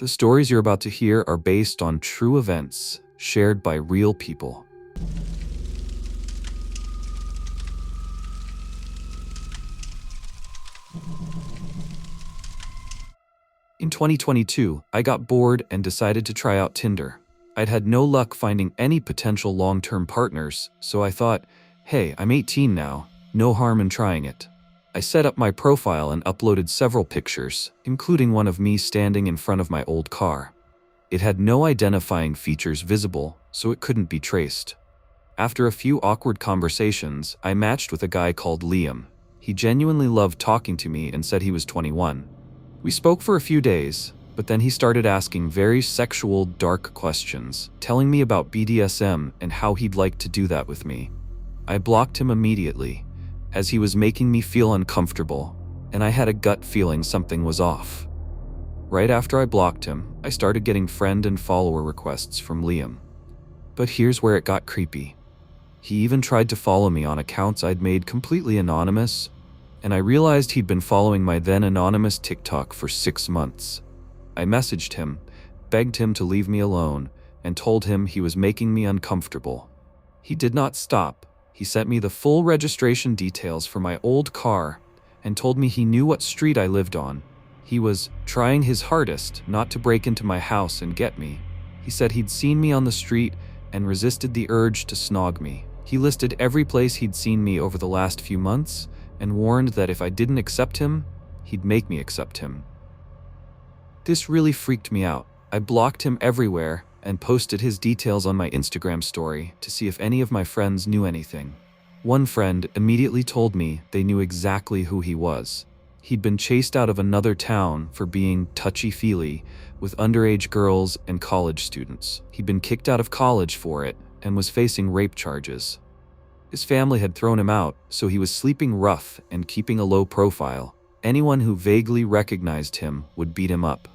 The stories you're about to hear are based on true events shared by real people. In 2022, I got bored and decided to try out Tinder. I'd had no luck finding any potential long-term partners, so I thought, hey, I'm 18 now, no harm in trying it. I set up my profile and uploaded several pictures, including one of me standing in front of my old car. It had no identifying features visible, so it couldn't be traced. After a few awkward conversations, I matched with a guy called Liam. He genuinely loved talking to me and said he was 21. We spoke for a few days, but then he started asking very sexual, dark questions, telling me about BDSM and how he'd like to do that with me. I blocked him immediately, as he was making me feel uncomfortable, and I had a gut feeling something was off. Right after I blocked him, I started getting friend and follower requests from Liam. But here's where it got creepy. He even tried to follow me on accounts I'd made completely anonymous, and I realized he'd been following my then anonymous TikTok for 6 months. I messaged him, begged him to leave me alone, and told him he was making me uncomfortable. He did not stop. He sent me the full registration details for my old car and told me he knew what street I lived on. He was trying his hardest not to break into my house and get me. He said he'd seen me on the street and resisted the urge to snog me. He listed every place he'd seen me over the last few months and warned that if I didn't accept him, he'd make me accept him. This really freaked me out. I blocked him everywhere and posted his details on my Instagram story to see if any of my friends knew anything. One friend immediately told me they knew exactly who he was. He'd been chased out of another town for being touchy-feely with underage girls and college students. He'd been kicked out of college for it and was facing rape charges. His family had thrown him out, so he was sleeping rough and keeping a low profile. Anyone who vaguely recognized him would beat him up.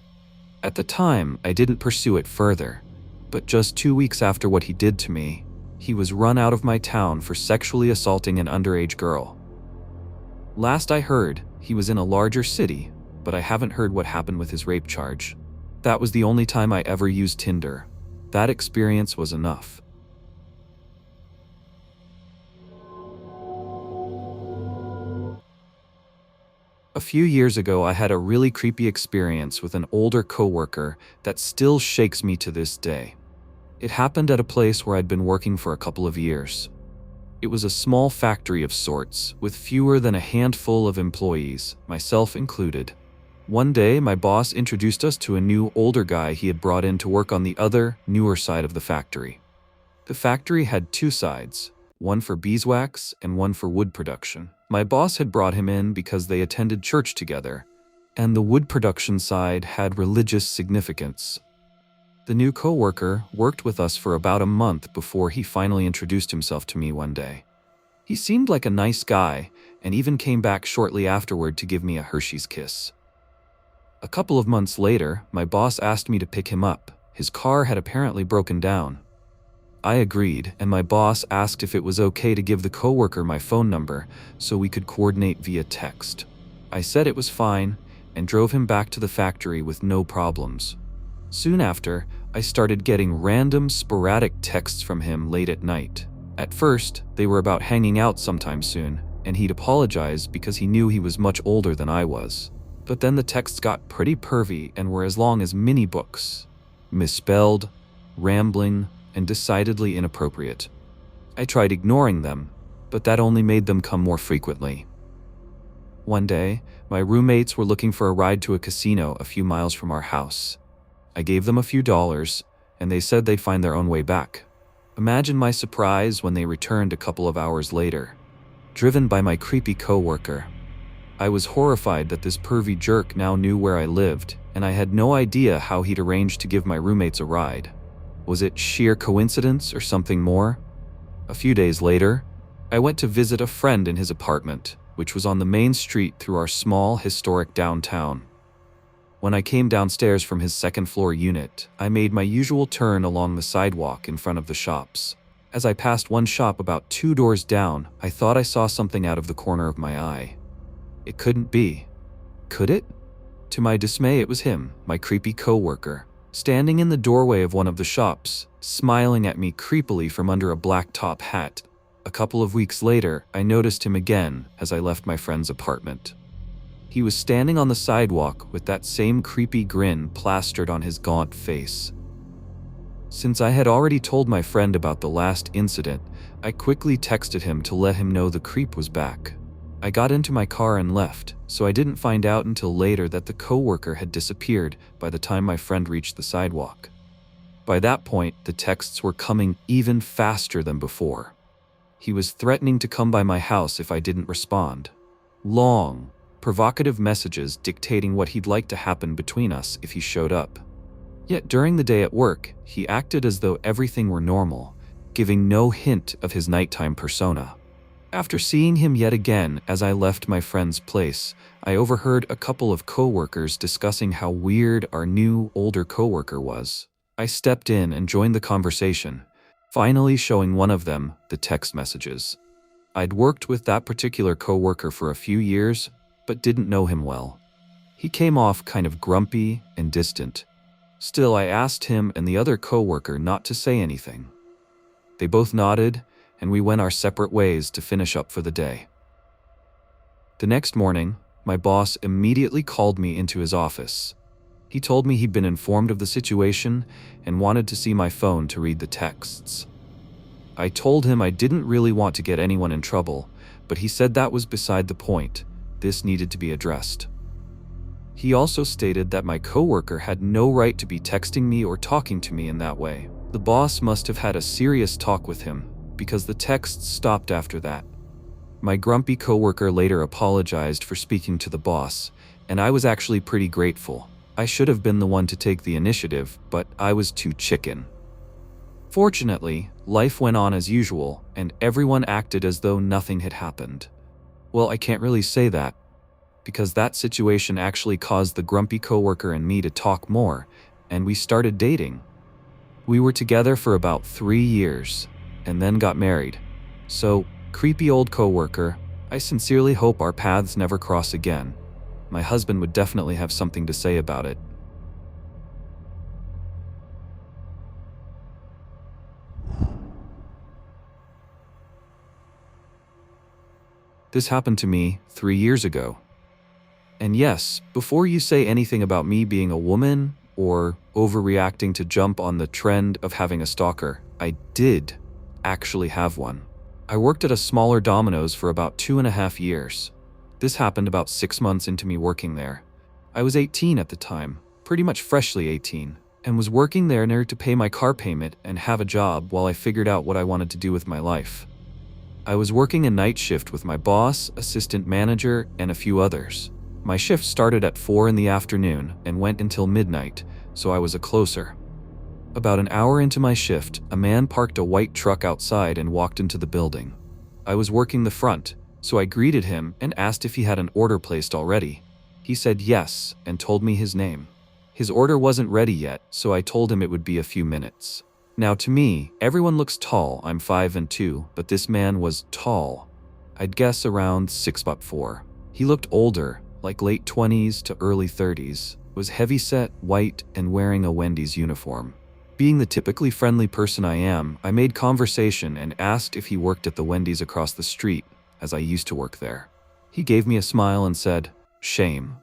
At the time, I didn't pursue it further, but just 2 weeks after what he did to me, he was run out of my town for sexually assaulting an underage girl. Last I heard, he was in a larger city, but I haven't heard what happened with his rape charge. That was the only time I ever used Tinder. That experience was enough. A few years ago, I had a really creepy experience with an older coworker that still shakes me to this day. It happened at a place where I'd been working for a couple of years. It was a small factory of sorts, with fewer than a handful of employees, myself included. One day, my boss introduced us to a new, older guy he had brought in to work on the other, newer side of the factory. The factory had 2 sides, one for beeswax and one for wood production. My boss had brought him in because they attended church together, and the wood production side had religious significance. The new coworker worked with us for about a month before he finally introduced himself to me one day. He seemed like a nice guy, and even came back shortly afterward to give me a Hershey's kiss. A couple of months later, my boss asked me to pick him up. His car had apparently broken down. I agreed, and my boss asked if it was okay to give the coworker my phone number so we could coordinate via text. I said it was fine, and drove him back to the factory with no problems. Soon after, I started getting random, sporadic texts from him late at night. At first, they were about hanging out sometime soon, and he'd apologize because he knew he was much older than I was. But then the texts got pretty pervy and were as long as mini books. Misspelled, rambling, and decidedly inappropriate. I tried ignoring them, but that only made them come more frequently. One day, my roommates were looking for a ride to a casino a few miles from our house. I gave them a few dollars, and they said they'd find their own way back. Imagine my surprise when they returned a couple of hours later, driven by my creepy coworker. I was horrified that this pervy jerk now knew where I lived, and I had no idea how he'd arranged to give my roommates a ride. Was it sheer coincidence or something more? A few days later, I went to visit a friend in his apartment, which was on the main street through our small, historic downtown. When I came downstairs from his second-floor unit, I made my usual turn along the sidewalk in front of the shops. As I passed one shop about 2 doors down, I thought I saw something out of the corner of my eye. It couldn't be. Could it? To my dismay, it was him, my creepy coworker, standing in the doorway of one of the shops, smiling at me creepily from under a black top hat. A couple of weeks later, I noticed him again as I left my friend's apartment. He was standing on the sidewalk with that same creepy grin plastered on his gaunt face. Since I had already told my friend about the last incident, I quickly texted him to let him know the creep was back. I got into my car and left, so I didn't find out until later that the coworker had disappeared by the time my friend reached the sidewalk. By that point, the texts were coming even faster than before. He was threatening to come by my house if I didn't respond. Long, provocative messages dictating what he'd like to happen between us if he showed up. Yet during the day at work, he acted as though everything were normal, giving no hint of his nighttime persona. After seeing him yet again as I left my friend's place, I overheard a couple of coworkers discussing how weird our new, older coworker was. I stepped in and joined the conversation, finally showing one of them the text messages. I'd worked with that particular coworker for a few years, but didn't know him well. He came off kind of grumpy and distant. Still, I asked him and the other coworker not to say anything. They both nodded, and we went our separate ways to finish up for the day. The next morning, my boss immediately called me into his office. He told me he'd been informed of the situation and wanted to see my phone to read the texts. I told him I didn't really want to get anyone in trouble, but he said that was beside the point. This needed to be addressed. He also stated that my coworker had no right to be texting me or talking to me in that way. The boss must have had a serious talk with him, because the texts stopped after that. My grumpy coworker later apologized for speaking to the boss, and I was actually pretty grateful. I should have been the one to take the initiative, but I was too chicken. Fortunately, life went on as usual, and everyone acted as though nothing had happened. Well, I can't really say that, because that situation actually caused the grumpy coworker and me to talk more, and we started dating. We were together for about 3 years, and then got married. So, creepy old coworker, I sincerely hope our paths never cross again. My husband would definitely have something to say about it. This happened to me 3 years ago. And yes, before you say anything about me being a woman or overreacting to jump on the trend of having a stalker, I did actually have one. I worked at a smaller Domino's for about 2.5 years. This happened about 6 months into me working there. I was 18 at the time, pretty much freshly 18, and was working there in order to pay my car payment and have a job while I figured out what I wanted to do with my life. I was working a night shift with my boss, assistant manager, and a few others. My shift started at 4 in the afternoon and went until midnight, so I was a closer. About an hour into my shift, a man parked a white truck outside and walked into the building. I was working the front, so I greeted him and asked if he had an order placed already. He said yes and told me his name. His order wasn't ready yet, so I told him it would be a few minutes. Now to me, everyone looks tall. I'm 5'2", but this man was tall. I'd guess around 6'4". He looked older, like late 20s to early 30s, was heavyset, white, and wearing a Wendy's uniform. Being the typically friendly person I am, I made conversation and asked if he worked at the Wendy's across the street, as I used to work there. He gave me a smile and said, "Shame.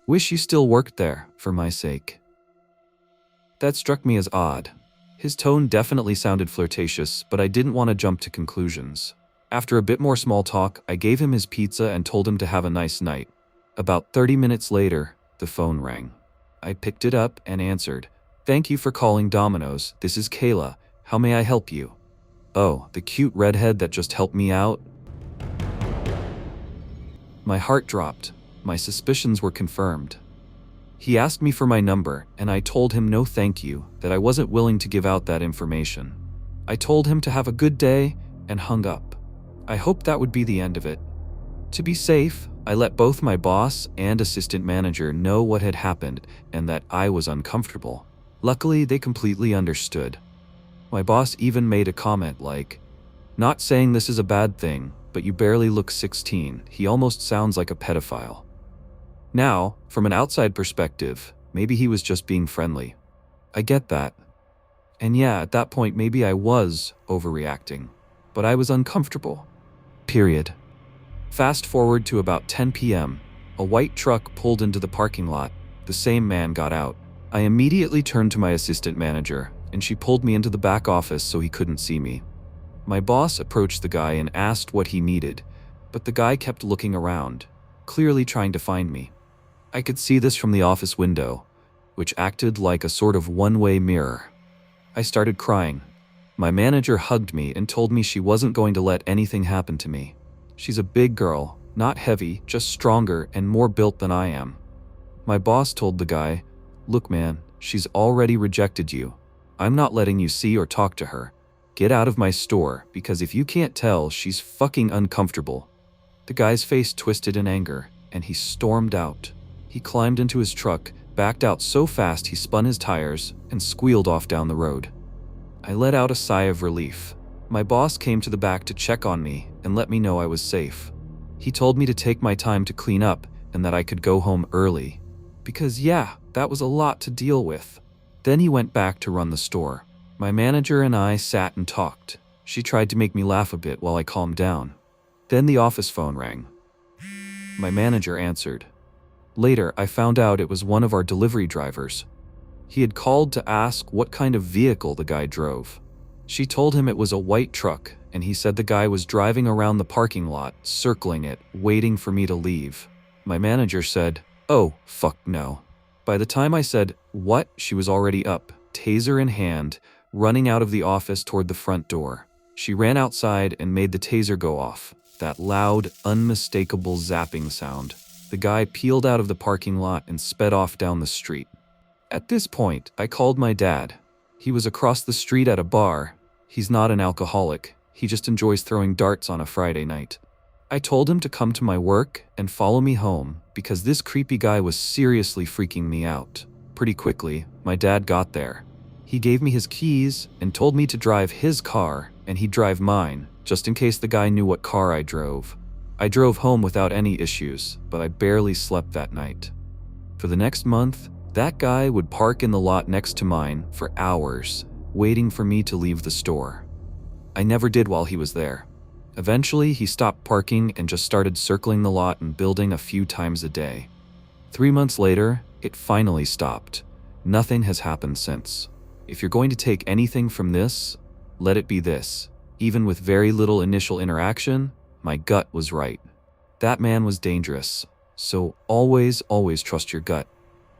Wish you still worked there, for my sake." That struck me as odd. His tone definitely sounded flirtatious, but I didn't want to jump to conclusions. After a bit more small talk, I gave him his pizza and told him to have a nice night. About 30 minutes later, the phone rang. I picked it up and answered. "Thank you for calling Domino's. This is Kayla. How may I help you?" "Oh, the cute redhead that just helped me out?" My heart dropped. My suspicions were confirmed. He asked me for my number, and I told him no thank you, that I wasn't willing to give out that information. I told him to have a good day and hung up. I hoped that would be the end of it. To be safe, I let both my boss and assistant manager know what had happened and that I was uncomfortable. Luckily, they completely understood. My boss even made a comment like, "Not saying this is a bad thing, but you barely look 16. He almost sounds like a pedophile." Now, from an outside perspective, maybe he was just being friendly. I get that. And yeah, at that point maybe I was overreacting. But I was uncomfortable. Period. Fast forward to about 10 p.m. A white truck pulled into the parking lot. The same man got out. I immediately turned to my assistant manager, and she pulled me into the back office so he couldn't see me. My boss approached the guy and asked what he needed, but the guy kept looking around, clearly trying to find me. I could see this from the office window, which acted like a sort of one-way mirror. I started crying. My manager hugged me and told me she wasn't going to let anything happen to me. She's a big girl, not heavy, just stronger and more built than I am. My boss told the guy, "Look man, she's already rejected you. I'm not letting you see or talk to her. Get out of my store, because if you can't tell, she's fucking uncomfortable." The guy's face twisted in anger, and he stormed out. He climbed into his truck, backed out so fast he spun his tires, and squealed off down the road. I let out a sigh of relief. My boss came to the back to check on me and let me know I was safe. He told me to take my time to clean up and that I could go home early. Because yeah, that was a lot to deal with. Then he went back to run the store. My manager and I sat and talked. She tried to make me laugh a bit while I calmed down. Then the office phone rang. My manager answered. Later, I found out it was one of our delivery drivers. He had called to ask what kind of vehicle the guy drove. She told him it was a white truck, and he said the guy was driving around the parking lot, circling it, waiting for me to leave. My manager said, "Oh, fuck no." By the time I said, "What?" she was already up, taser in hand, running out of the office toward the front door. She ran outside and made the taser go off, that loud, unmistakable zapping sound. The guy peeled out of the parking lot and sped off down the street. At this point, I called my dad. He was across the street at a bar. He's not an alcoholic. He just enjoys throwing darts on a Friday night. I told him to come to my work and follow me home because this creepy guy was seriously freaking me out. Pretty quickly, my dad got there. He gave me his keys and told me to drive his car and he'd drive mine, just in case the guy knew what car I drove. I drove home without any issues, but I barely slept that night. For the next month, that guy would park in the lot next to mine for hours, waiting for me to leave the store. I never did while he was there. Eventually, he stopped parking and just started circling the lot and building a few times a day. 3 months later, it finally stopped. Nothing has happened since. If you're going to take anything from this, let it be this. Even with very little initial interaction, my gut was right. That man was dangerous. So always trust your gut.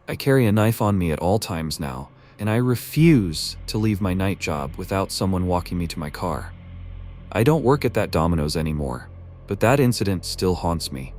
I carry a knife on me at all times now, and I refuse to leave my night job without someone walking me to my car. I don't work at that Domino's anymore, but that incident still haunts me.